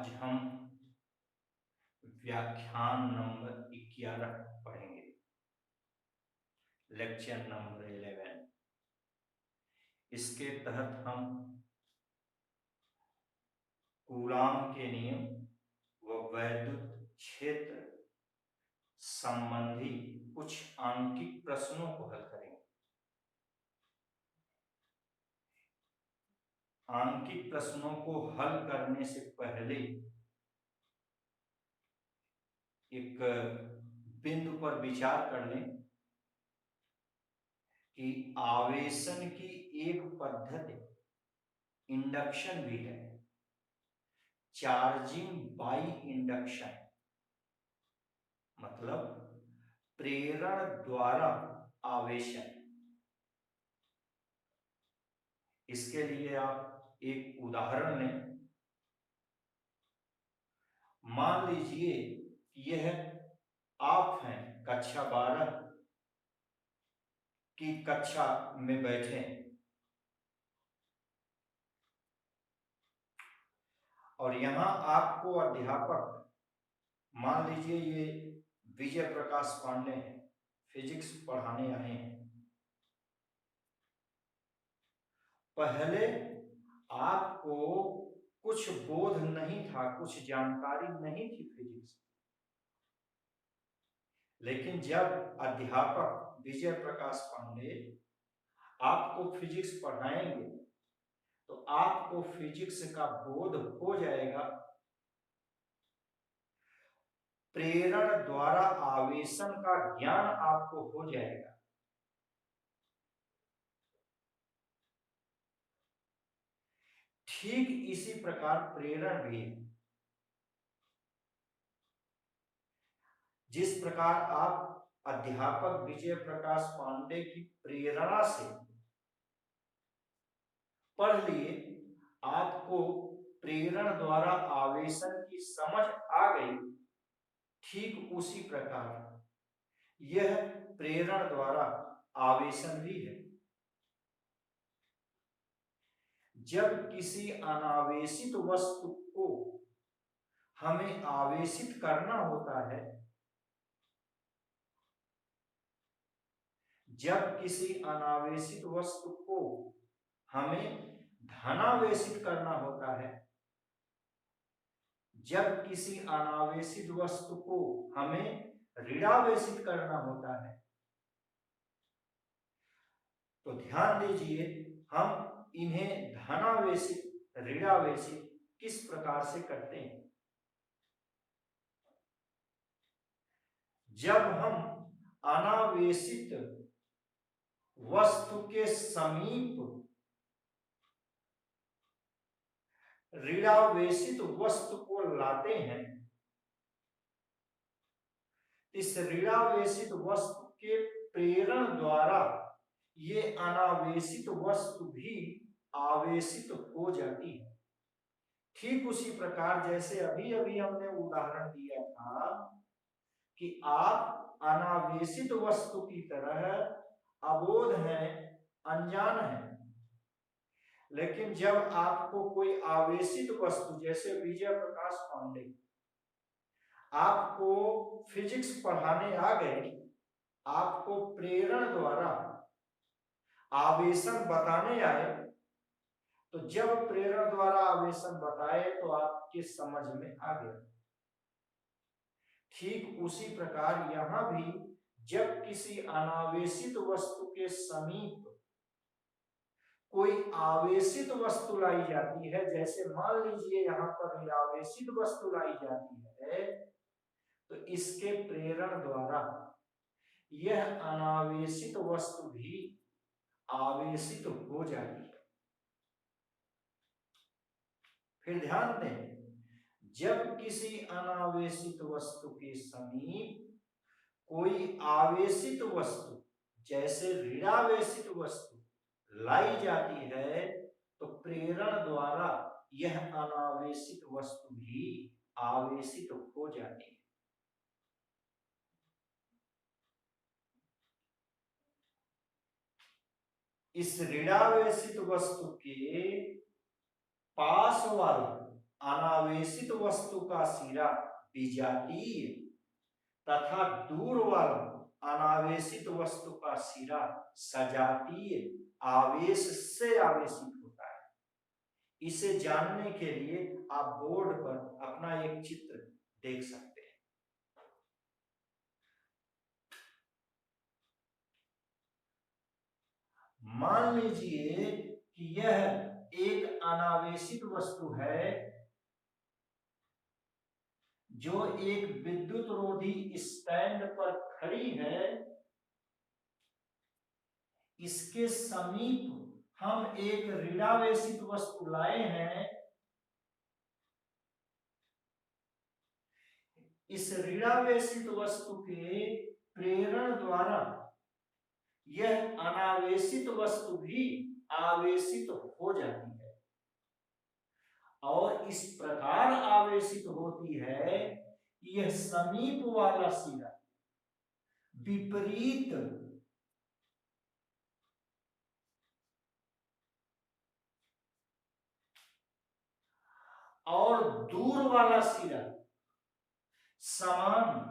आज हम व्याख्यान नंबर 11 पढ़ेंगे, लेक्चर नंबर 11। इसके तहत हम कूलाम के नियम व वैद्युत क्षेत्र संबंधी कुछ आंकिक प्रश्नों को हल करेंगे। आंकिक प्रश्नों को हल करने से पहले एक बिंदु पर विचार कर लें कि आवेशन की एक पद्धति इंडक्शन भी है, चार्जिंग बाई इंडक्शन, मतलब प्रेरण द्वारा आवेशन। इसके लिए आप एक उदाहरण लें। मान लीजिए यह आप हैं, कक्षा 12 की कक्षा में बैठे हैं और यहां आपको अध्यापक, मान लीजिए ये विजय प्रकाश पांडे हैं, फिजिक्स पढ़ाने आए हैं। पहले आपको कुछ बोध नहीं था, कुछ जानकारी नहीं थी फिजिक्स, लेकिन जब अध्यापक विजय प्रकाश पांडे आपको फिजिक्स पढ़ाएंगे तो आपको फिजिक्स का बोध हो जाएगा, प्रेरण द्वारा आवेशन का ज्ञान आपको हो जाएगा। ठीक इसी प्रकार प्रेरण भी है। जिस प्रकार आप अध्यापक विजय प्रकाश पांडे की प्रेरणा से पढ़ लिए, आपको प्रेरण द्वारा आवेशन की समझ आ गई, ठीक उसी प्रकार यह प्रेरण द्वारा आवेशन भी है। जब किसी अनावेशित वस्तु को हमें आवेशित करना होता है, जब किसी अनावेशित वस्तु को हमें धनावेशित करना होता है, जब किसी अनावेशित वस्तु को हमें ऋणावेशित करना होता है, तो ध्यान दीजिए हम इन्हें धनावेशित, ऋणावेशित किस प्रकार से करते हैं। जब हम अनावेशित वस्तु के समीप ऋणावेशित वस्तु को लाते हैं, इस ऋणावेशित वस्तु के प्रेरण द्वारा ये अनावेशित वस्तु भी आवेशित हो जाती है। ठीक उसी प्रकार जैसे अभी अभी हमने उदाहरण दिया था कि आप अनावेशित वस्तु की तरह अबोध हैं, अनजान हैं, लेकिन जब आपको कोई आवेशित वस्तु, जैसे विजय प्रकाश पांडे आपको फिजिक्स पढ़ाने आ गए, आपको प्रेरण द्वारा आवेशन बताने आए, तो जब प्रेरण द्वारा आवेशन बताए तो आपके समझ में आ गया। ठीक उसी प्रकार यहां भी जब किसी अनावेशित वस्तु के समीप कोई आवेशित वस्तु लाई जाती है, जैसे मान लीजिए यहां पर आवेशित वस्तु लाई जाती है, तो इसके प्रेरण द्वारा यह अनावेशित वस्तु भी आवेशित हो जाती है। फिर ध्यान दें, जब किसी अनावेशित वस्तु के समीप कोई आवेशित वस्तु, जैसे ऋणावेशित वस्तु लाई जाती है, तो प्रेरण द्वारा यह अनावेशित वस्तु भी आवेशित हो जाती है। इस ऋणावेशित वस्तु के पास वाला अनावेशित वस्तु का सिरा विजातीय तथा दूर वाला अनावेशित वस्तु का सिरा सजातीय आवेश से आवेशित होता है। इसे जानने के लिए आप बोर्ड पर अपना एक चित्र देख सकते हैं। मान लीजिए कि यह एक अनावेशित वस्तु है जो एक विद्युत रोधी स्टैंड पर खड़ी है। इसके समीप हम एक ऋणावेशित वस्तु लाए हैं। इस ऋणावेशित वस्तु के प्रेरण द्वारा यह अनावेशित वस्तु भी आवेशित हो जाती है और इस प्रकार आवेशित होती है कि यह समीप वाला सिरा विपरीत और दूर वाला सिरा समान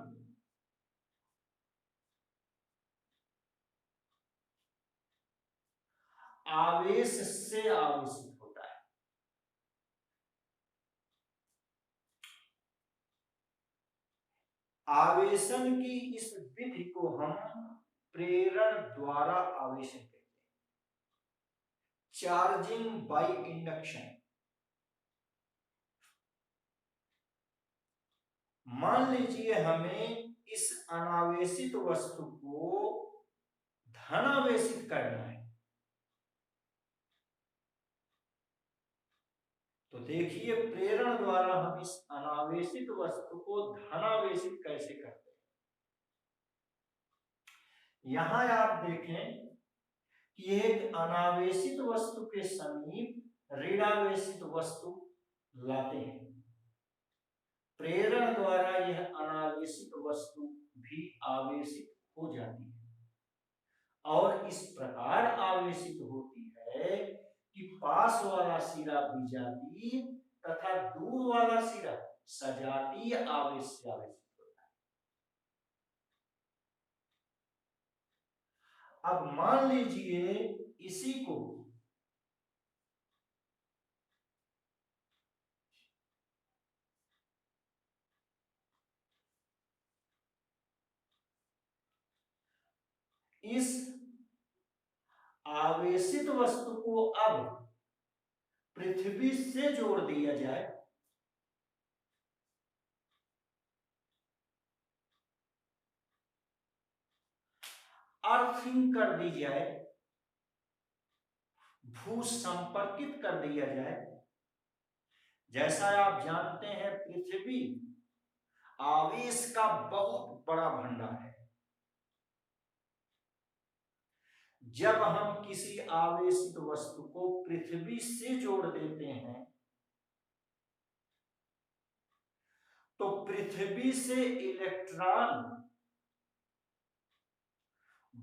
आवेश से आवेशित होता है। आवेशन की इस विधि को हम प्रेरण द्वारा आवेशन कहते हैं, चार्जिंग बाय इंडक्शन। मान लीजिए हमें इस अनावेशित वस्तु को धनावेशित करना है, तो देखिए प्रेरण द्वारा हम इस अनावेशित वस्तु को धनावेशित कैसे करते हैं। यहां आप देखें कि एक अनावेशित वस्तु के समीप ऋणावेशित वस्तु लाते हैं। प्रेरण द्वारा यह अनावेशित वस्तु भी आवेशित हो जाती है और इस प्रकार आवेशित होती है कि पास वाला सिरा विजातीय तथा दूर वाला सिरा सजातीय आवेश से आवेशित होता है। अब मान लीजिए इसी को इस आवेशित वस्तु को अब पृथ्वी से जोड़ दिया जाए, अर्थिंग कर दी जाए, भू संपर्कित कर दिया जाए। जैसा आप जानते हैं पृथ्वी आवेश का बहुत बड़ा भंडार है। जब हम किसी आवेशित वस्तु को पृथ्वी से जोड़ देते हैं तो पृथ्वी से इलेक्ट्रॉन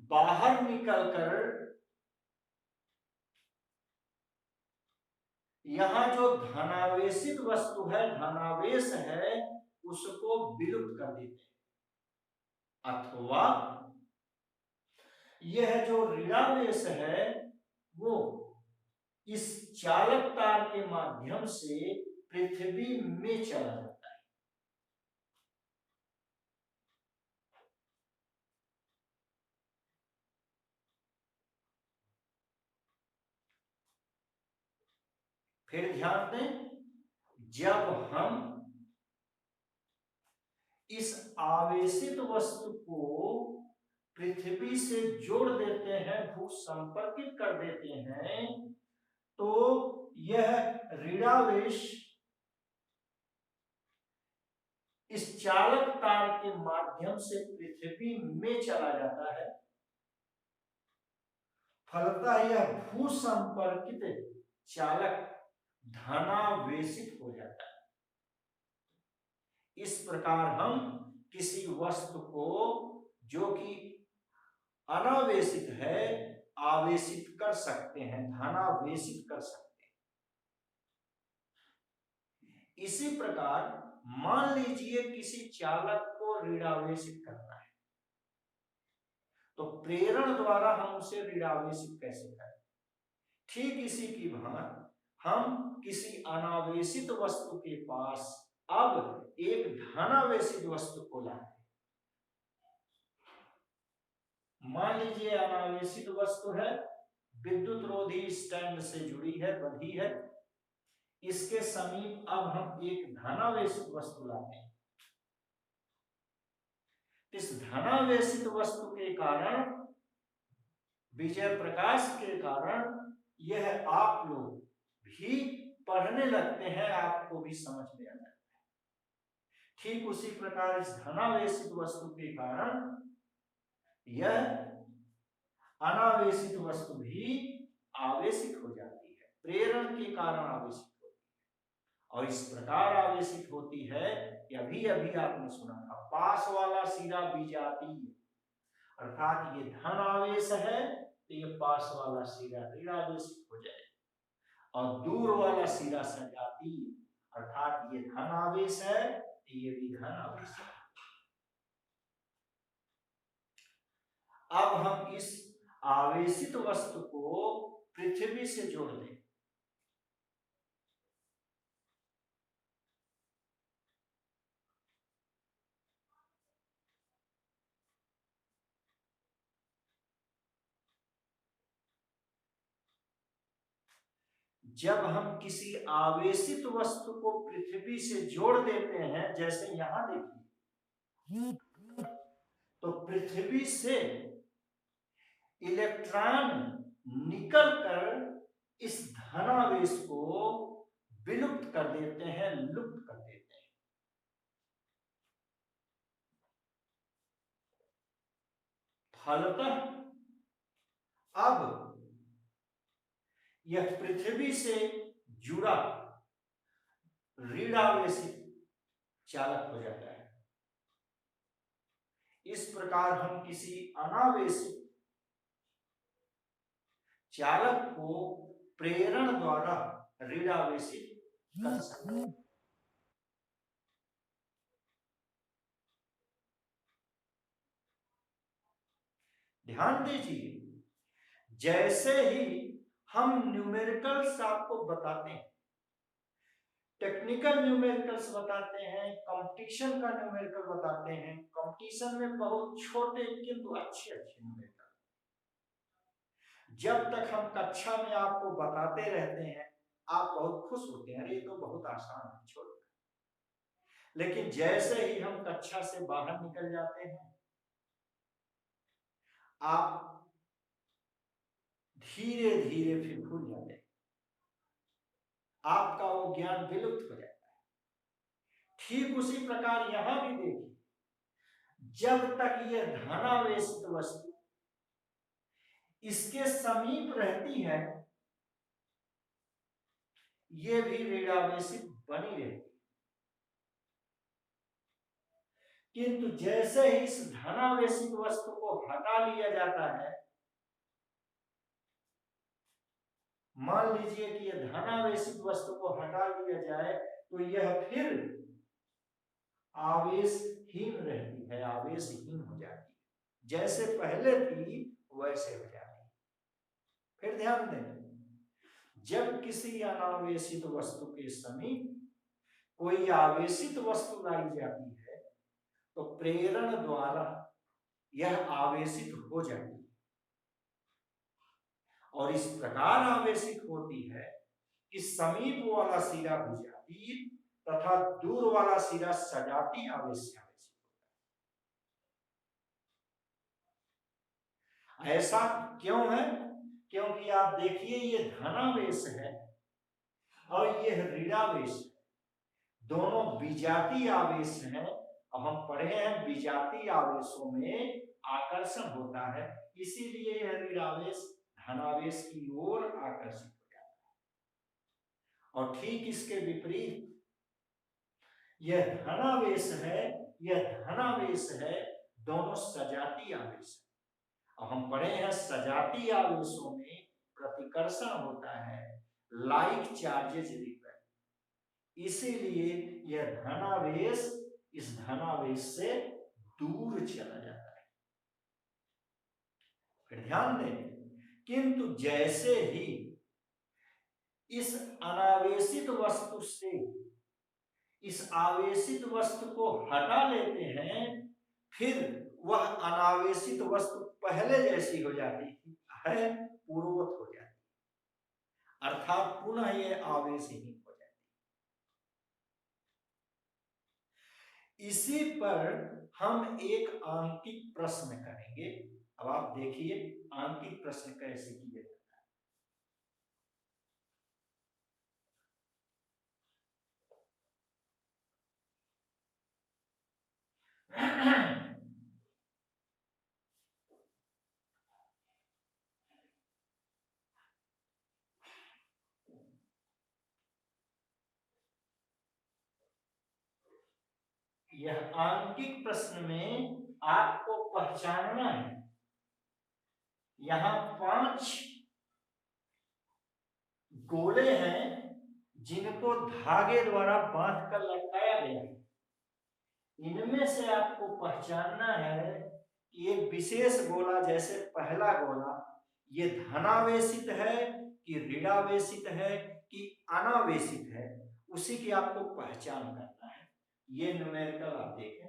बाहर निकलकर यहां जो धनावेशित वस्तु है, धनावेश है, उसको विलुप्त कर देते हैं। अथवा यह जो ऋणावेश है वो इस चालक तार के माध्यम से पृथ्वी में चला जाता है। फिर ध्यान दें, जब हम इस आवेशित वस्तु को पृथ्वी से जोड़ देते हैं, भू संपर्कित कर देते हैं, तो यह ऋणावेश इस चालक तार के माध्यम से पृथ्वी में चला जाता है। फलतः यह भू संपर्कित चालक धनावेशित हो जाता है। इस प्रकार हम किसी वस्तु को जो कि अनावेशित है आवेशित कर सकते हैं, धनावेशित कर सकते हैं। इसी प्रकार मान लीजिए किसी चालक को ऋणावेशित करना है, तो प्रेरण द्वारा हम उसे ऋणावेशित कैसे करें? ठीक इसी की भांति हम किसी अनावेशित वस्तु के पास अब एक धनावेशित वस्तु को लाए। मान लीजिए अनावेशित वस्तु है, विद्युत रोधी स्टैंड से जुड़ी है, बंधी है। इसके समीप अब हम एक धनावेशित वस्तु लाते हैं। इस धनावेशित वस्तु के कारण, विजय प्रकाश के कारण यह आप लोग भी पढ़ने लगते हैं, आपको भी समझ में आ जाता है। ठीक उसी प्रकार इस धनावेशित वस्तु के कारण यह अनावेशित वस्तु भी आवेशित हो जाती है, प्रेरण के कारण आवेशित होती है। और इस प्रकार आवेशित होती है कि अभी अभी आपने सुना था, पास वाला सिरा विजातीय, अर्थात ये धन आवेश है तो ये पास वाला सिरा ऋणावेशित हो जाएगा, और दूर वाला सिरा सजातीय, अर्थात ये धन आवेश है तो ये भी धन आवेश है। अब हम इस आवेशित वस्तु को पृथ्वी से जोड़ दें। जब हम किसी आवेशित वस्तु को पृथ्वी से जोड़ देते हैं, जैसे यहां देखिए, तो पृथ्वी से इलेक्ट्रॉन निकलकर इस धनावेश को विलुप्त कर देते हैं, लुप्त कर देते हैं। फलतः अब यह पृथ्वी से जुड़ा ऋणावेशित चालक हो जाता है। इस प्रकार हम किसी अनावेशित चालक को प्रेरण द्वारा ऋणावेशित कर सकते हैं। ध्यान दीजिए, जैसे ही हम न्यूमेरिकल्स आपको बताते हैं, टेक्निकल न्यूमेरिकल्स बताते हैं, कंपटीशन का न्यूमेरिकल बताते हैं, कंपटीशन में बहुत छोटे किंतु अच्छे अच्छे न्यूमेरिकल, जब तक हम कक्षा में आपको बताते रहते हैं आप बहुत खुश होते हैं, अरे तो बहुत आसान है, छोड़। लेकिन जैसे ही हम कक्षा से बाहर निकल जाते हैं, आप धीरे धीरे फिर भूल जाते हैं, आपका वो ज्ञान विलुप्त हो जाता है। ठीक उसी प्रकार यहां भी देखिए, जब तक यह धनावेशित वस्तु इसके समीप रहती है, ये भी ऋणावेशित बनी रहती है। किंतु जैसे ही इस धनावेशित वस्तु को हटा लिया जाता है, मान लीजिए कि यह धनावेशित वस्तु को हटा दिया जाए, तो यह फिर आवेशहीन रहती है, आवेशहीन हो जाती है। जैसे पहले थी वैसे हो जाती है। फिर ध्यान दें, जब किसी अनावेशित वस्तु के समीप कोई आवेशित वस्तु लाई जाती है, तो प्रेरण द्वारा यह आवेशित हो जाती है, और इस प्रकार आवेशित होती है कि समीप वाला सिरा विजातीय तथा दूर वाला सिरा सजातीय आवेश से आवेशित होता है। ऐसा क्यों है? क्योंकि आप देखिए, ये धनावेश है और यह ऋणावेश है, दोनों विजातीय आवेश हैं। अब हम पढ़े हैं विजातीय आवेशों में आकर्षण होता है, इसीलिए यह ऋणावेश धनावेश की ओर आकर्षित हो जाता है। और ठीक इसके विपरीत यह धनावेश है, यह धनावेश है, दोनों सजातीय आवेश है। अब हम पढ़े हैं सजातीय आवेशों में प्रतिकर्षण होता है, लाइक चार्जेज रिपेल, इसीलिए यह धनावेश इस धनावेश से दूर चला जाता है। फिर ध्यान दें, किंतु जैसे ही इस अनावेशित वस्तु से इस आवेशित वस्तु को हटा लेते हैं, फिर वह अनावेशित वस्तु पहले जैसी हो जाती है, पूर्ववत हो जाती है, अर्थात पुनः यह आवेशहीन हो जाती है। इसी पर हम एक आंकिक प्रश्न करेंगे। अब आप देखिए आंकिक प्रश्न कैसे किए जाते हैं। यह आंकिक प्रश्न में आपको पहचानना है, यहां 5 गोले हैं जिनको धागे द्वारा बांध कर लटकाया गया है। इनमें से आपको पहचानना है कि एक विशेष गोला, जैसे पहला गोला, ये धनावेशित है कि ऋणावेशित है कि अनावेशित है, उसी की आपको पहचान करना है। ये न्यूमेरिकल आप देखें।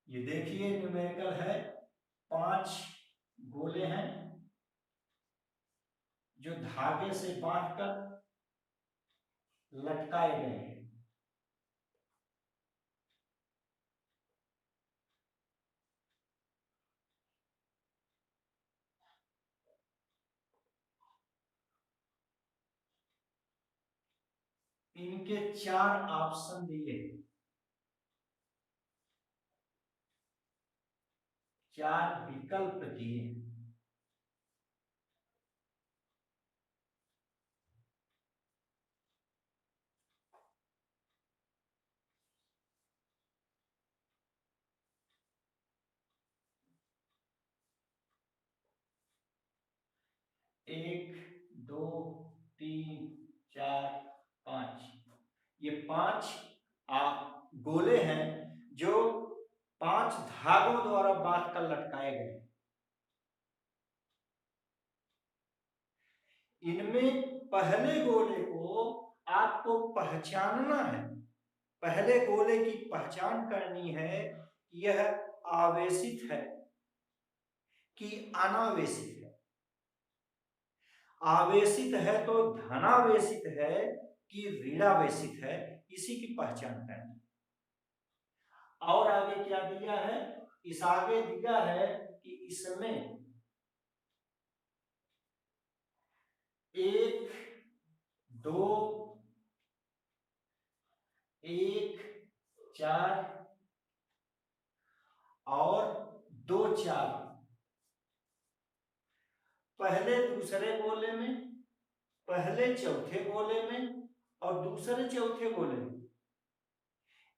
ये देखिए न्यूमेरिकल है, 5 गोले हैं जो धागे से बांधकर लटकाए गए हैं। इनके 4 ऑप्शन दिए, 4 विकल्प दिए। एक, दो, तीन, चार, 5, ये 5 गोले हैं जो 5 धागों द्वारा बांध कर लटकाए गए। इनमें पहले गोले को आपको पहचानना है, पहले गोले की पहचान करनी है, यह आवेशित है कि अनावेशित है। आवेशित है तो धनावेशित है कि ऋणावेशित है, इसी की पहचान करनी। और आगे क्या दिया है, इस आगे दिया है कि इसमें 1, 2, 1, 4 और 2, 4 पहले दूसरे गोले में, पहले चौथे गोले में और दूसरे चौथे गोले में,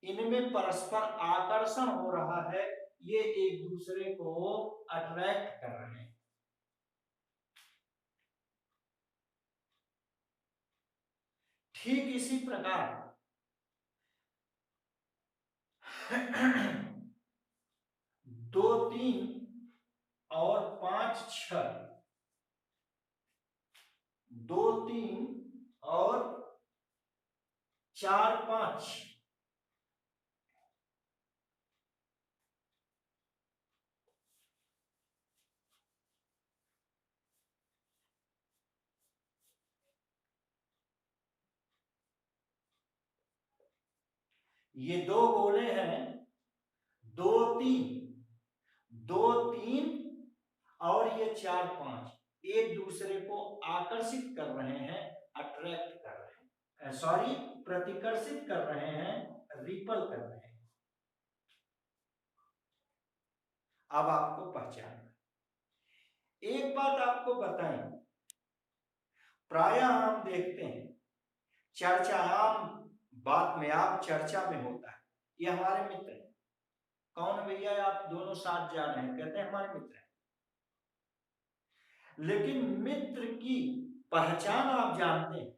इनमें परस्पर आकर्षण हो रहा है, ये एक दूसरे को अट्रैक्ट कर रहे हैं। ठीक इसी प्रकार 2, 3 और 5, 6, 2, 3 और 4, 5 ये 2 गोले हैं, 2, 3, 2, 3 और ये 4, 5 एक दूसरे को आकर्षित कर रहे हैं, अट्रैक्ट कर रहे हैं, सॉरी प्रतिकर्षित कर रहे हैं, रिपल कर रहे हैं। अब आपको पहचानना, एक बात आपको बताएं, प्रायः हम देखते हैं चर्चा आम बात में, आप चर्चा में होता है, ये हमारे मित्र हैं। कौन भैया, आप दोनों साथ जा रहे हैं, कहते हैं हमारे मित्र हैं। लेकिन मित्र की पहचान आप जानते हैं,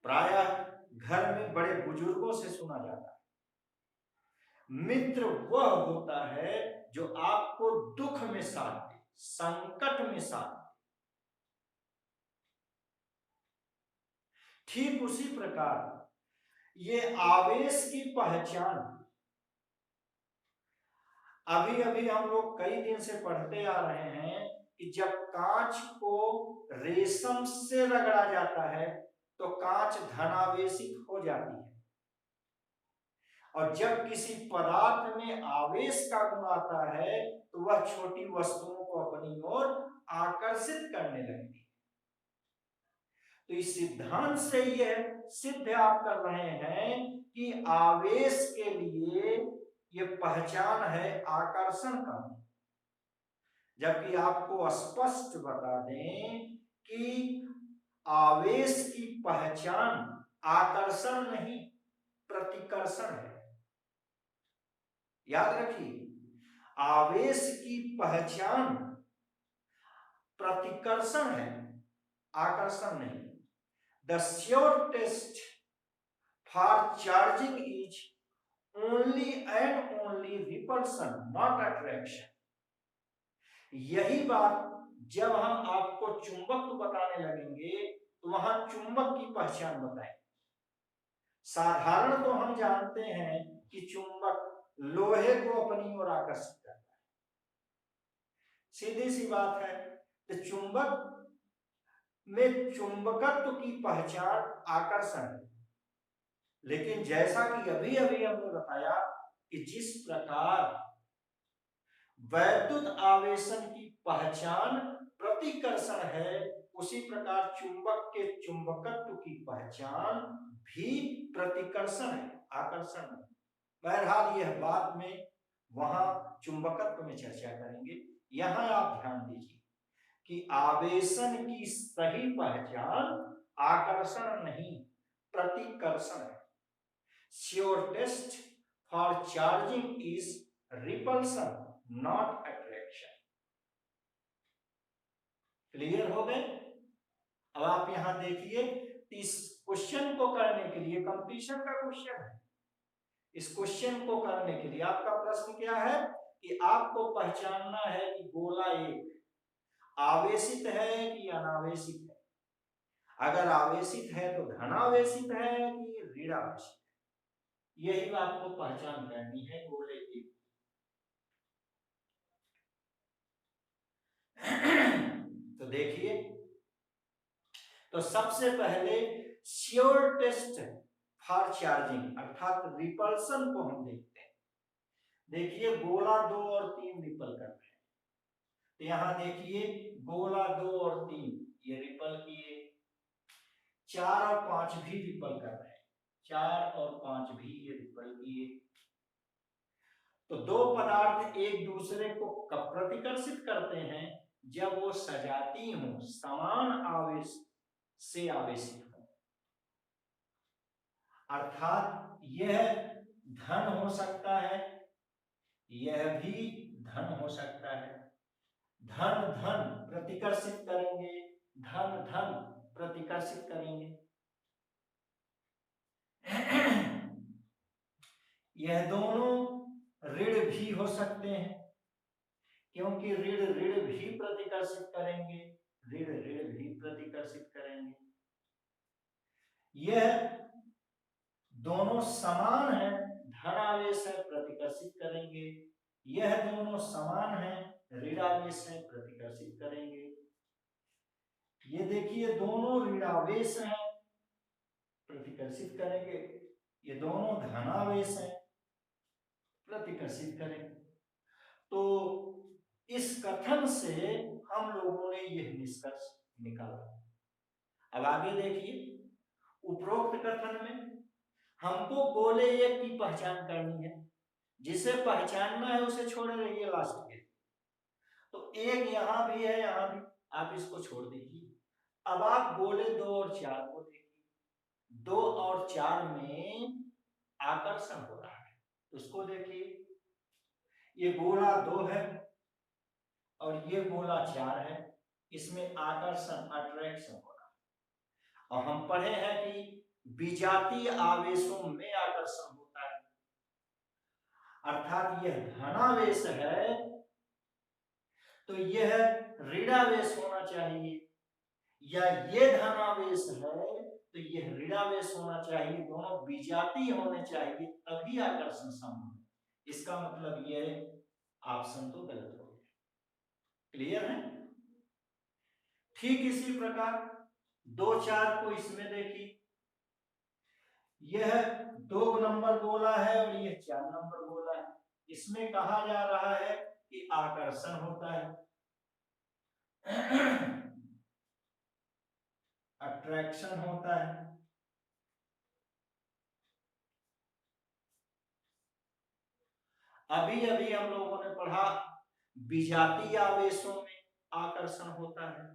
प्रायः घर में बड़े बुजुर्गों से सुना जाता है, मित्र वह होता है जो आपको दुख में साथ दे, संकट में साथ दे। ठीक उसी प्रकार ये आवेश की पहचान, अभी अभी हम लोग कई दिन से पढ़ते आ रहे हैं कि जब कांच को रेशम से रगड़ा जाता है तो कांच धनावेशित हो जाती है, और जब किसी पदार्थ में आवेश का गुण आता है तो वह छोटी वस्तुओं को अपनी ओर आकर्षित करने लगती है। तो इस सिद्धांत से यह सिद्ध आप कर रहे हैं कि आवेश के लिए ये पहचान है आकर्षण का, जबकि आपको स्पष्ट बता दें कि आवेश की पहचान आकर्षण नहीं प्रतिकर्षण है। याद रखिए, आवेश की पहचान प्रतिकर्षण है, आकर्षण नहीं। The sure test for charging is only and only repulsion, not attraction. यही बात जब हम आपको चुंबक बताने लगेंगे तो वहां चुंबक की पहचान बताएंगे। साधारण तो हम जानते हैं कि चुंबक लोहे को अपनी ओर आकर्षित करता है, सीधी सी बात है। तो चुंबक में चुंबकत्व की पहचान आकर्षण है, लेकिन जैसा कि अभी अभी हमने बताया कि जिस प्रकार वैद्युत आवेशन की पहचान प्रतिकर्षण है, उसी प्रकार चुंबक के चुंबकत्व की पहचान भी प्रतिकर्षण है, आकर्षण है। बहरहाल यह बात में वहां चुंबकत्व में चर्चा करेंगे। यहां आप ध्यान दीजिए कि आवेशन की सही पहचान आकर्षण नहीं प्रतिकर्षण है। Sure test for charging is repulsion, not attraction. Clear हो गए? अब आप यहां देखिए, इस क्वेश्चन को करने के लिए, कंपटीशन का क्वेश्चन है, इस क्वेश्चन को करने के लिए आपका प्रश्न क्या है कि आपको पहचानना है कि गोला एक आवेशित है कि अनावेशित है। अगर आवेशित है तो धनावेशित है कि ऋणावेशित है, यही आपको पहचान करनी है गोले की। तो देखिए, तो सबसे पहले श्योर टेस्ट फॉर चार्जिंग अर्थात रिपल्सन को हम देखते हैं। देखिए, गोला 2 और 3 रिपल कर रहे हैं, तो यहां देखिए गोला 2 और 3 ये रिपल किए, 4 और 5 भी रिपल कर रहे हैं, 4 और 5 भी ये रिपल किए। तो दो पदार्थ एक दूसरे को कब प्रतिकर्षित करते हैं? जब वो सजाती हो, समान आवेश से आवेशित हो। अर्थात यह धन हो सकता है, यह भी धन हो सकता है। धन धन प्रतिकर्षित करेंगे, धन धन प्रतिकर्षित करेंगे। यह दोनों ऋण भी हो सकते हैं, क्योंकि ऋण ऋण भी प्रतिकर्षित करेंगे, ऋण ऋण भी प्रतिकर्षित करेंगे। यह दोनों समान है, धनावेश है, प्रतिकर्षित करेंगे। यह दोनों समान है, ऋणावेश है, प्रतिकर्षित करेंगे। ये देखिए दोनों ऋणावेश हैं, प्रतिकर्षित करेंगे। ये दोनों धनावेश हैं, प्रतिकर्षित करेंगे। तो इस कथन से हम लोगों ने यह निष्कर्ष निकाला। अब आगे देखिए, उपरोक्त कथन में हमको गोले एक की पहचान करनी है, जिसे पहचानना है उसे छोड़े रहिए लास्ट के। तो एक यहां भी है, यहां भी, आप इसको छोड़ दीजिए। अब आप गोले 2 और 4 को देखिए। 2 और 4 में आकर्षण हो रहा है। उसको देखिए, ये गोला 2 है और ये गोला 4 है, इसमें आकर्षण अट्रैक्शन हो रहा है। और हम पढ़े हैं कि विजातीय आवेशों में आकर्षण होता है, अर्थात यह धनावेश है तो यह ऋणावेश होना चाहिए, या ये धनावेश है तो यह ऋणावेश होना चाहिए, दोनों विजातीय होने चाहिए तभी आकर्षण संभव है। इसका मतलब यह ऑप्शन तो गलत हो गया। क्लियर है? ठीक इसी प्रकार 2 4 को इसमें देखिए, यह 2 नंबर गोला है और यह 4 नंबर गोला है। इसमें कहा जा रहा है कि आकर्षण होता है, अट्रैक्शन होता है। अभी अभी हम लोगों ने पढ़ा विजातीय आवेशों में आकर्षण होता है।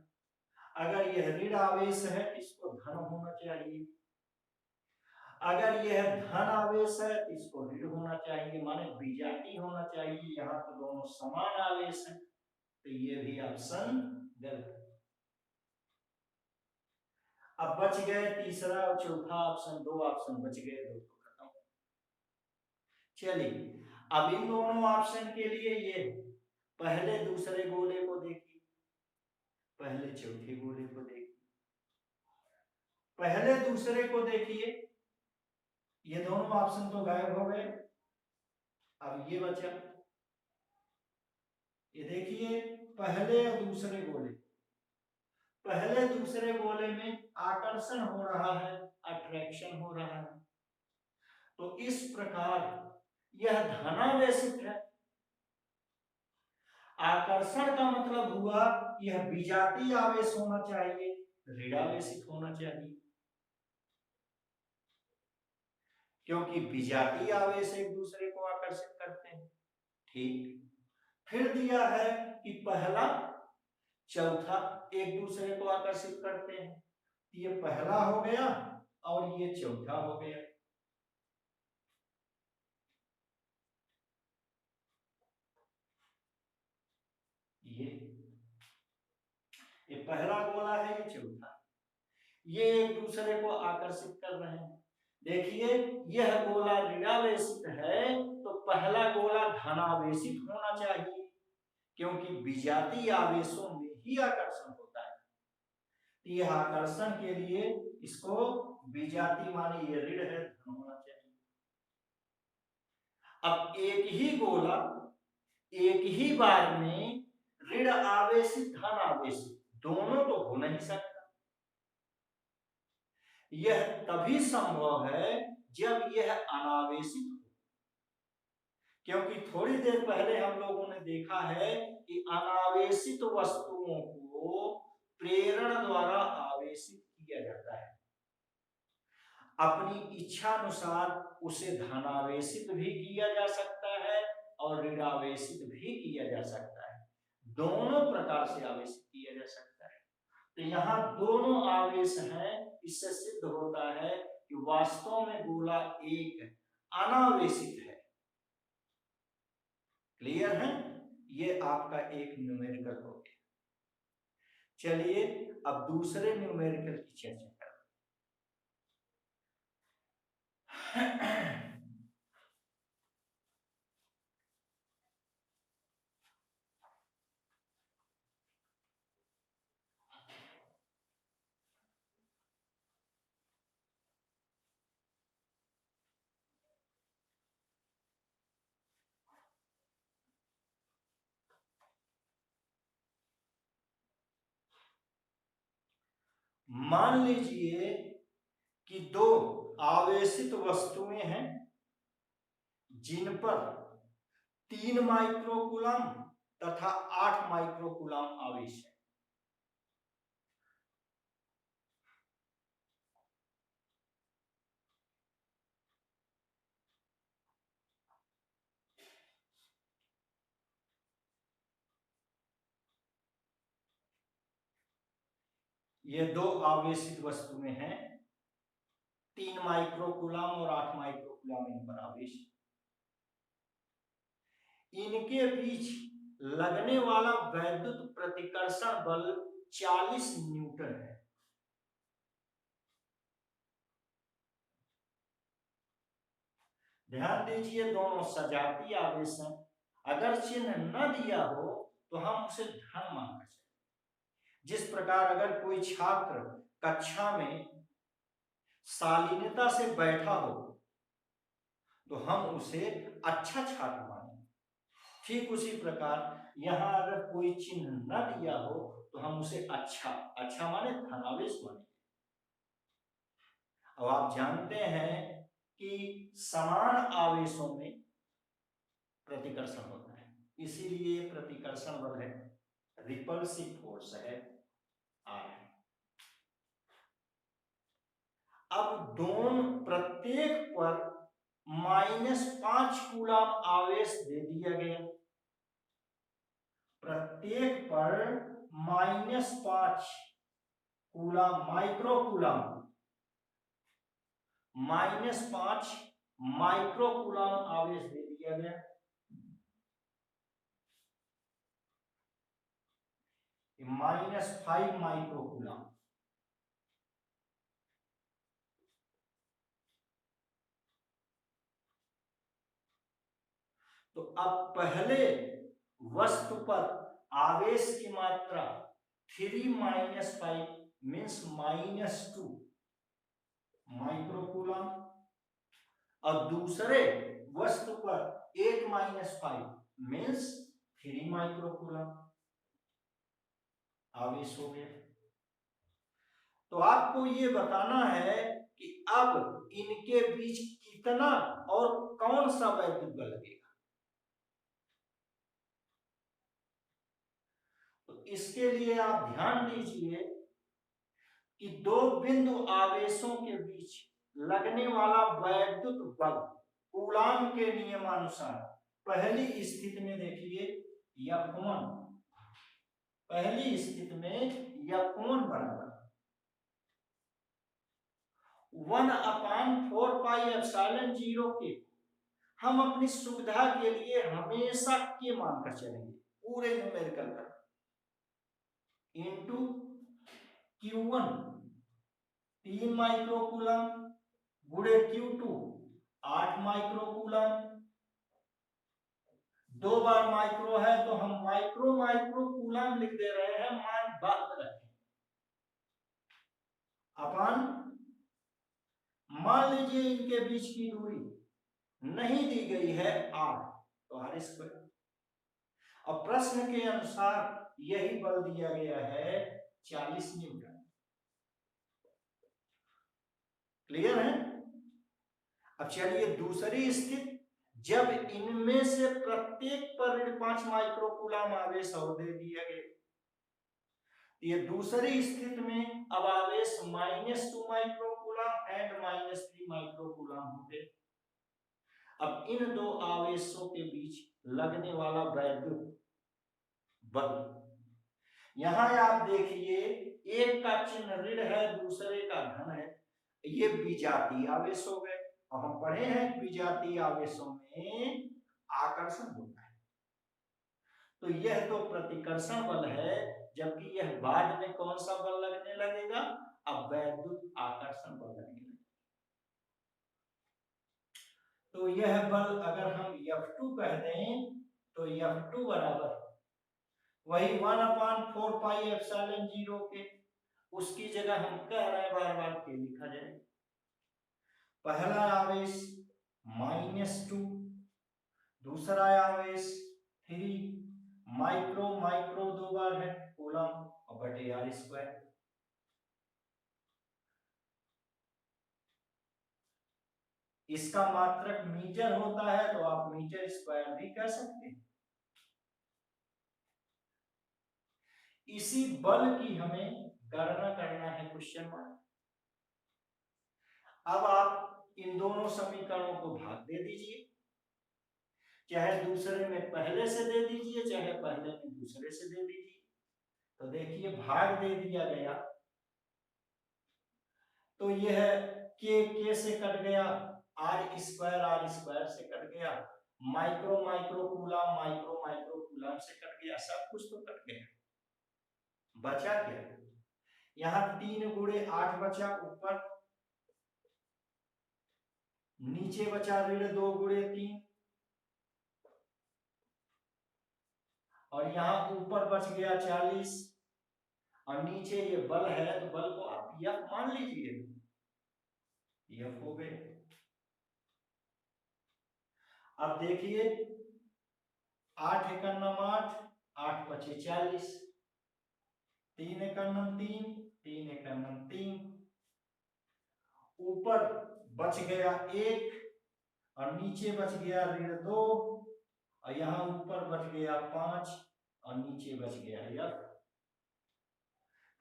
अगर यह ऋण आवेश है इसको धन होना चाहिए, अगर यह धन आवेश है तो इसको ऋण होना चाहिए, माने विजातीय होना चाहिए। यहाँ तो दोनों समान आवेश है, तो ये भी ऑप्शन गलत है। अब बच गए तीसरा और चौथा ऑप्शन, 2 ऑप्शन बच गए, 2 तो खत्म। चलिए अब इन दोनों ऑप्शन के लिए ये पहले दूसरे गोले को देखिए, पहले चौथे गोले को देखिए, पहले दूसरे को देखिए, ये दोनों ऑप्शन तो गायब हो गए। अब ये बचा, ये देखिए पहले और दूसरे गोले, पहले दूसरे गोले में आकर्षण हो रहा है, अट्रैक्शन हो रहा है, तो इस प्रकार यह धनावेशित है। आकर्षण का मतलब हुआ यह विजातीय आवेश होना चाहिए, ऋणावेशित होना चाहिए, क्योंकि विजातीय आवेश एक दूसरे को आकर्षित करते हैं। ठीक, फिर दिया है कि पहला चौथा एक दूसरे को आकर्षित करते हैं, ये पहला हो गया और ये चौथा हो गया। ये पहला गोला है, ये चौथा, ये एक दूसरे को आकर्षित कर रहे हैं। देखिए यह गोला ऋणावेशित है तो पहला गोला धनावेशित होना चाहिए, क्योंकि विजातीय आवेशों में ही आकर्षण होता है। तो यह आकर्षण के लिए इसको विजातीय माने ये ऋण है, धन होना चाहिए। अब एक ही गोला एक ही बार में ऋण आवेशित धन आवेशित दोनों तो हो नहीं सकता। यह तभी संभव है जब यह अनावेशित हो, क्योंकि थोड़ी देर पहले हम लोगों ने देखा है कि अनावेशित वस्तुओं को प्रेरण द्वारा आवेशित किया जाता है। अपनी इच्छा अनुसार उसे धनावेशित भी किया जा सकता है और ऋणावेशित भी किया जा सकता है, दोनों प्रकार से आवेशित किया जा सकता है। तो यहाँ दोनों आवेश हैं, इससे सिद्ध होता है कि वास्तव में गोला एक अनावेशित है। क्लियर है? ये आपका एक न्यूमेरिकल हो गया। चलिए अब दूसरे न्यूमेरिकल की चर्चा करें। मान लीजिए कि 2 आवेशित वस्तुएं हैं जिन पर 3 माइक्रोकूलम तथा 8 माइक्रोकूलम आवेश है। ये 2 आवेशित वस्तुएं हैं 3 माइक्रोकूलम और 8 माइक्रोकूलम इन पर आवेश। इनके बीच लगने वाला वैद्युत प्रतिकर्षण बल 40 न्यूटन है। ध्यान दीजिए, दोनों सजातीय आवेश हैं। अगर चिन्ह न दिया हो तो हम उसे धन मानकर चलें। जिस प्रकार अगर कोई छात्र कक्षा में शालीनता से बैठा हो तो हम उसे अच्छा छात्र मानेंगे, ठीक उसी प्रकार यहां अगर कोई चिन्ह न दिया हो तो हम उसे अच्छा माने, धनावेश माने। अब आप जानते हैं कि समान आवेशों में प्रतिकर्षण होता है, इसीलिए प्रतिकर्षण बल है, रिपल्सिव फोर्स है R। अब दोनों प्रत्येक पर -5 कूलम आवेश दे दिया गया। प्रत्येक पर -5 कूलम माइक्रोकूलम, -5 माइक्रोकूलम आवेश दे दिया गया। -5 माइक्रोकूलम। तो अब पहले वस्तु पर आवेश की मात्रा 3 - 5 मीन्स -2 माइक्रोकूलम, और दूसरे वस्तु पर 8 - 5 मीन्स 3 माइक्रोकूलम आवेश हो गया। तो आपको ये बताना है कि अब इनके बीच कितना और कौन सा वैद्युत बल लगेगा। तो इसके लिए आप ध्यान दीजिए कि दो बिंदु आवेशों के बीच लगने वाला वैद्युत बल कूलाम के नियमानुसार पहली स्थिति में देखिए F1, पहली स्थिति में F1 बराबर 1/4πε0 के हम अपनी सुविधा के लिए हमेशा के मानकर चलेंगे, पूरे न्यूमेरिकल पर, इनटू Q1 3 माइक्रोकूलम गुणे Q2 8 माइक्रोकूलम। 2 बार माइक्रो है तो हम माइक्रोकूलम लिख दे रहे हैं, मान बात रखें अपन। मान लीजिए इनके बीच की दूरी नहीं दी गई है R, तो R²। और प्रश्न के अनुसार यही बल दिया गया है 40 न्यूटन। क्लियर है? अब चलिए दूसरी स्थिति, जब इनमें से प्रत्येक पर 5 माइक्रोकूलम आवेश और दे दिया गया। ये दूसरी स्थिति में अब आवेश -2 माइक्रोकूलम एंड -3 माइक्रोकूलम हो गए। अब इन दो आवेशों के बीच लगने वाला वैद्युत बल, यहां आप देखिए एक का चिन्ह ऋण है, दूसरे का धन है, ये विजातीय आवेश हो गए। और हम पढ़े हैं विजातीय आवेशों में आकर्षण होता है, तो यह तो प्रतिकर्षण बल है, जबकि यह बाद में कौन सा बल लगने लगेगा, अब वैद्युत आकर्षण बल लगने लगेगा। तो यह बल अगर हम F2 कह दें तो F2 बराबर वही 1/4πε0 के, उसकी जगह हम कह रहे हैं बार बार के लिखा जाए। पहला आवेश -2, दूसरा आवेश 3 माइक्रो 2 बार है कूलम और बटे R²। इसका मात्रक मीटर होता है तो आप मीटर² भी कह सकते हैं। इसी बल की हमें गणना करना है क्वेश्चन में। अब आप इन दोनों समीकरणों को भाग दे दीजिए, चाहे दूसरे में पहले से दे दीजिए, चाहे पहले में दूसरे से दे दीजिए। तो देखिए भाग दे दिया गया, तो यह के से कट गया, आर स्क्वायर से कट गया, माइक्रो माइक्रो कूलम से कट गया, सब कुछ तो कट गया, बचा क्या? यहाँ 3 गुणे 8 बचा ऊपर, नीचे बचा ऋण 2 गुणे 3, और यहाँ ऊपर बच गया 40, और नीचे ये बल है तो बल को आप यफ मान लीजिए, यफ हो गए। अब देखिए 8 एकम 8, 8 पचे 40, 3 एकम 3, 3 एकम 3, ऊपर बच गया 1 और नीचे बच गया ऋण 2, और यहाँ ऊपर बच गया 5 और नीचे बच गया यफ।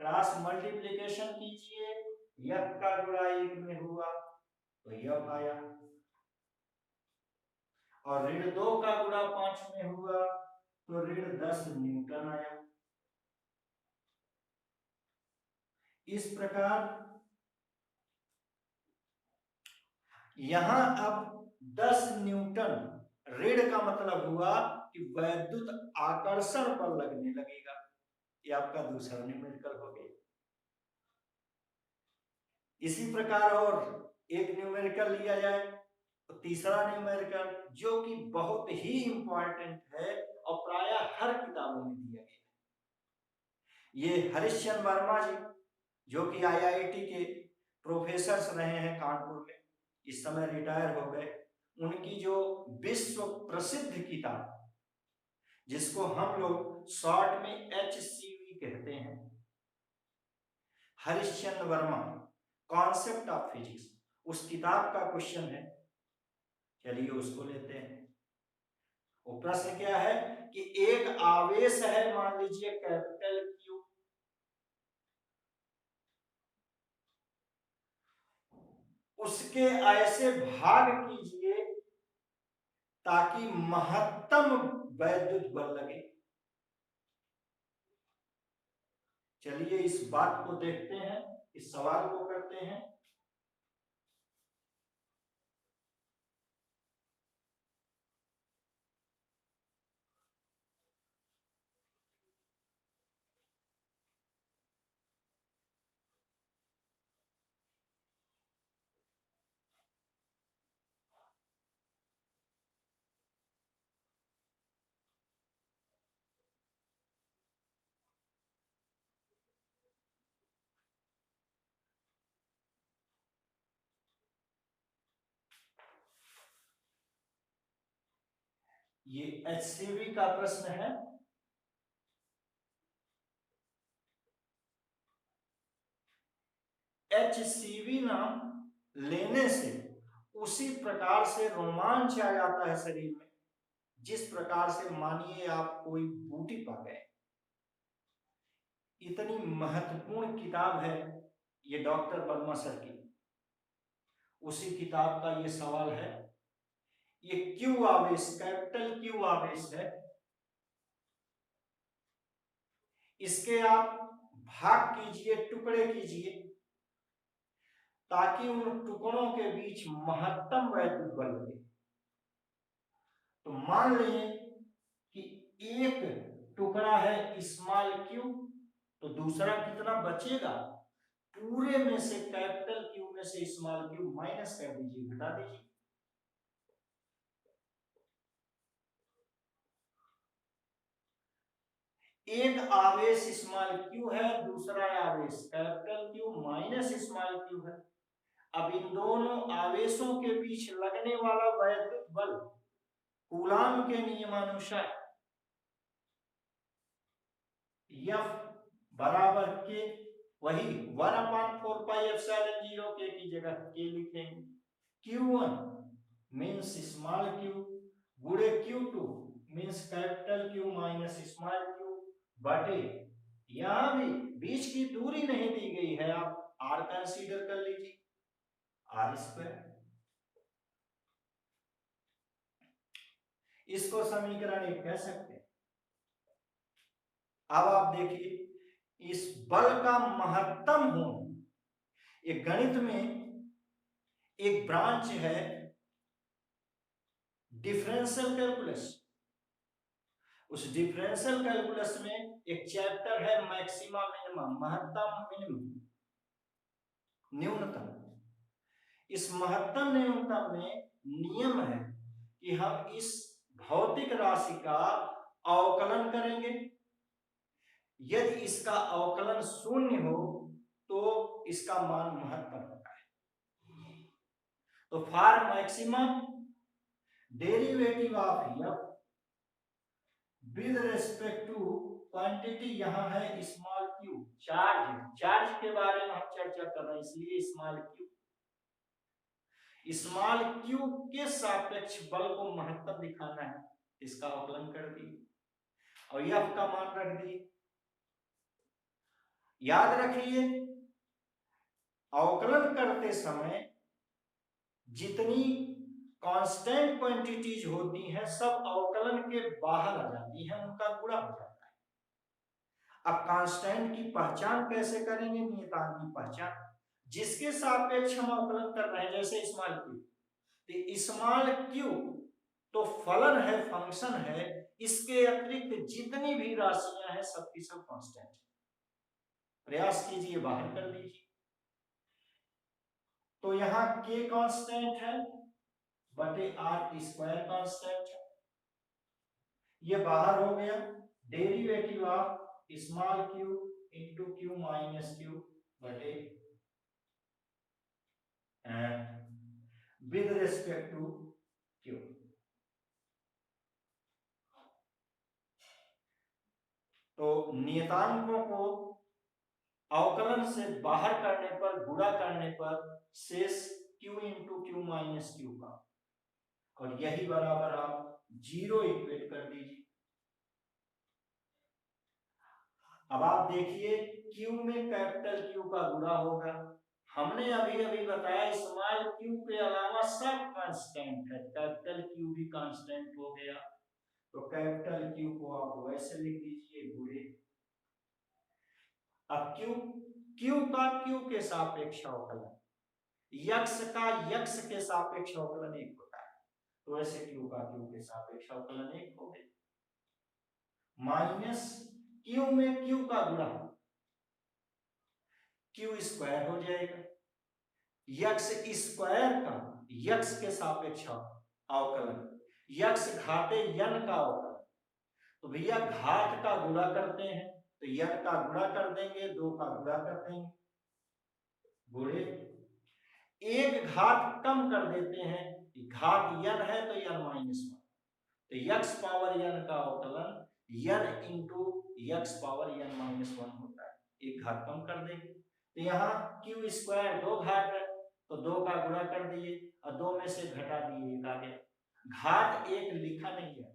क्रॉस मल्टीप्लिकेशन कीजिए, यफ का गुणा 1 में हुआ तो यफ आया, और ऋण 2 का गुणा 5 में हुआ तो ऋण 10 न्यूटन आया। इस प्रकार यहां अब 10 न्यूटन ऋण का मतलब हुआ कि वैद्युत आकर्षण बल लगने लगेगा। ये आपका दूसरा न्यूमेरिकल हो गया। इसी प्रकार और एक न्यूमेरिकल लिया जाए तो तीसरा न्यूमेरिकल जो कि बहुत ही इंपॉर्टेंट है और प्रायः हर किताबों में दिया गया है। ये हरिश्चंद्र वर्मा जी जो कि आईआईटी के प्रोफेसर रहे हैं कानपुर में, इस समय रिटायर हो गए, उनकी जो विश्व प्रसिद्ध किताब जिसको हम लोग शॉर्ट में HCV कहते हैं, Harishchandra Verma concept of physics, उस किताब का क्वेश्चन है। चलिए उसको लेते हैं। वो प्रश्न क्या है कि एक आवेश है, मान लीजिए कैपिटल Q, उसके ऐसे भाग कीजिए ताकि महत्तम वैद्युत बल लगे। चलिए इस बात को देखते हैं, इस सवाल को करते हैं। ये HCV का प्रश्न है। HCV नाम लेने से उसी प्रकार से रोमांच आ जाता है शरीर में जिस प्रकार से मानिए आप कोई बूटी पा गए। इतनी महत्वपूर्ण किताब है ये डॉक्टर वर्मा सर की, उसी किताब का ये सवाल है। ये क्यू आवेश, कैपिटल क्यू आवेश है, इसके आप भाग कीजिए, टुकड़े कीजिए ताकि उन टुकड़ों के बीच महत्तम वैद्युत बल लगे। तो मान लें कि एक टुकड़ा है स्मॉल क्यू, तो दूसरा कितना बचेगा, पूरे में से कैपिटल क्यू में से स्मॉल क्यू माइनस कर दीजिए, घटा दीजिए। एक आवेश स्मॉल क्यू है, दूसरा आवेश capital Q minus small Q है। अब इन दोनों आवेशों के बीच लगने वाला वैद्युत बल कूलाम के नियमानुसार F बराबर के, वही 1/4πε0 के की जगह के लिखेंगे। Q1 मीन्स स्मॉल q गुणे Q2 means capital Q minus small q बटे, यहां भी बीच की दूरी नहीं दी गई है, आप r कंसीडर कर लीजिए, r स्क्वायर। इसको समीकरण 1 कह सकते हैं। अब आप देखिए इस बल का महत्तम होना, ये गणित में एक ब्रांच है डिफरेंशियल कैलकुलस। उस डिफरेंशियल कैलकुलस में एक चैप्टर है मैक्सिमा मिनिमम, महत्तम मिनिमम, न्यूनतम। इस महत्तम न्यूनतम में नियम है कि हम इस भौतिक राशि का अवकलन करेंगे। यदि इसका अवकलन शून्य हो तो इसका मान महत्तम होता है। तो for maximum derivative of F with respect to quantity, यहां है स्मॉल क्यू, चार्ज के बारे में हम चर्चा कर रहे हैं, इसलिए स्मॉल क्यू। स्मॉल क्यू के सापेक्ष बल को महत्तम दिखाना है, इसका अवकलन कर दिए और एफ का मान रख दिए। याद रखिए अवकलन करते समय जितनी कांस्टेंट क्वांटिटीज होती हैं सब अवकलन के बाहर आ जाती हैं, उनका गुणा हो जाता है। अब कांस्टेंट की पहचान कैसे करेंगे? नियतांक की पहचान, जिसके सापेक्ष हम अवकलन कर रहे हैं, जैसे स्मॉल क्यू, तो स्मॉल क्यू तो फलन है, फंक्शन है, इसके अतिरिक्त जितनी भी राशियां हैं सबकी सब कांस्टेंट। प्रयास कीजिए बाहर कर लीजिए। तो यहां k कांस्टेंट है बटे r स्क्वायर कांस्टेंट है, ये बाहर हो गया। Derivative of small Q into Q minus Q बटे विद रिस्पेक्ट टू क्यू। तो नियतांकों को अवकलन से बाहर करने पर, गुणा करने पर शेष q into Q minus Q का, और यही बराबर आप 0 इक्वेट कर दीजिए। अब आप देखिए q में कैपिटल Q का गुणा होगा। हमने अभी अभी बताया स्मॉल q के अलावा सब कांस्टेंट है, कैपिटल Q भी कांस्टेंट हो गया। तो कैपिटल Q को आप वैसे लिख दीजिए गुणे, अब Q का Q के सापेक्ष अवकलन, यक्स का यक्स के सापेक्ष अवकलन 1 होता है, तो ऐसे Q का Q के सापेक्ष अवकलन 1 हो गया। माइनस Q में Q का गुणा Q स्क्वायर हो जाएगा, यक्स स्क्वायर का यक्स के सापेक्ष अवकलन, यक्स घाते यन का अवकलन। तो भैया घात का गुणा करते हैं तो यन का गुणा कर देंगे, 2 का गुणा कर देंगे, गुणे एक घात कम कर देते हैं, घात यन है तो यन माइनस 1, तो यक्स पावर यन का अवकलन N into X power N minus 1 होता है, एक घात कम कर देंगे। तो यहाँ क्यू स्क्वायर 2 घात है तो 2 का गुणा कर दिए और 2 में से घटा दिए 1 आ गया, घात 1 लिखा नहीं है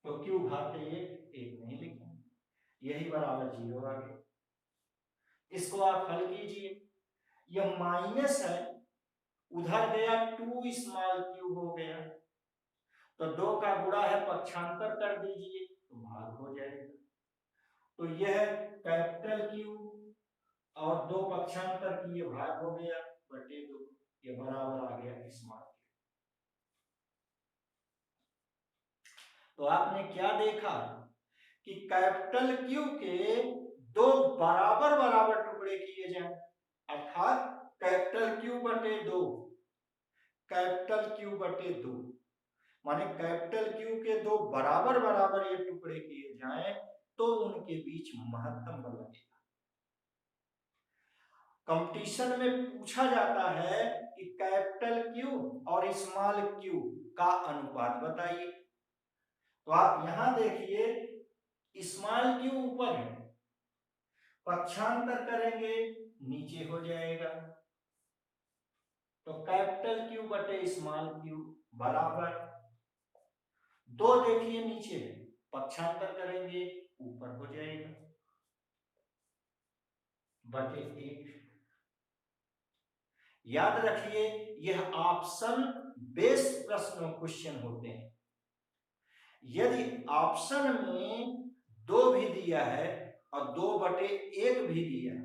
तो क्यू घात 1 नहीं लिखा, यही बराबर 0 आ गया। इसको आप हल कीजिए, यह माइनस है उधर गया 2 स्मॉल क्यू हो गया, तो 2 का गुणा है पक्षांतर कर दीजिए तो भाग हो जाएगा। तो यह कैपिटल Q और 2 पक्षांतर किए भाग हो गया बटे 2, ये बराबर आ गया स्मॉल क्यू। तो आपने क्या देखा कि कैपिटल Q के 2 बराबर बराबर टुकड़े किए जाए, अर्थात कैपिटल Q बटे 2, कैपिटल Q बटे 2, माने कैपिटल Q के 2 बराबर बराबर ये टुकड़े किए जाएं तो उनके बीच महत्तम बल लगेगा। कंपटीशन में पूछा जाता है कि कैपिटल Q और स्मॉल q का अनुपात बताइए, तो आप यहां देखिए स्मॉल q ऊपर है, पक्षांतर करेंगे नीचे हो जाएगा, तो कैपिटल Q बटे स्मॉल q बराबर 2 देखिए नीचे है, पक्षांतर करेंगे ऊपर हो जाएगा बटे 1। याद रखिए यह ऑप्शन बेस्ड प्रश्न क्वेश्चन होते हैं, यदि ऑप्शन में 2 भी दिया है और 2/1 भी दिया है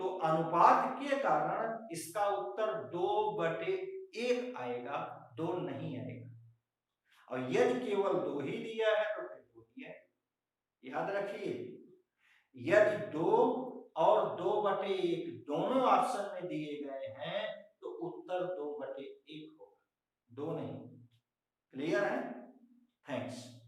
तो अनुपात के कारण इसका उत्तर 2/1 आएगा, 2 नहीं आएगा। और यदि केवल 2 ही दिया है तो फिर 2 ही है। याद रखिए, यदि 2 और 2/1 दोनों ऑप्शन में दिए गए हैं तो उत्तर 2/1 होगा, 2 नहीं। क्लियर है? थैंक्स।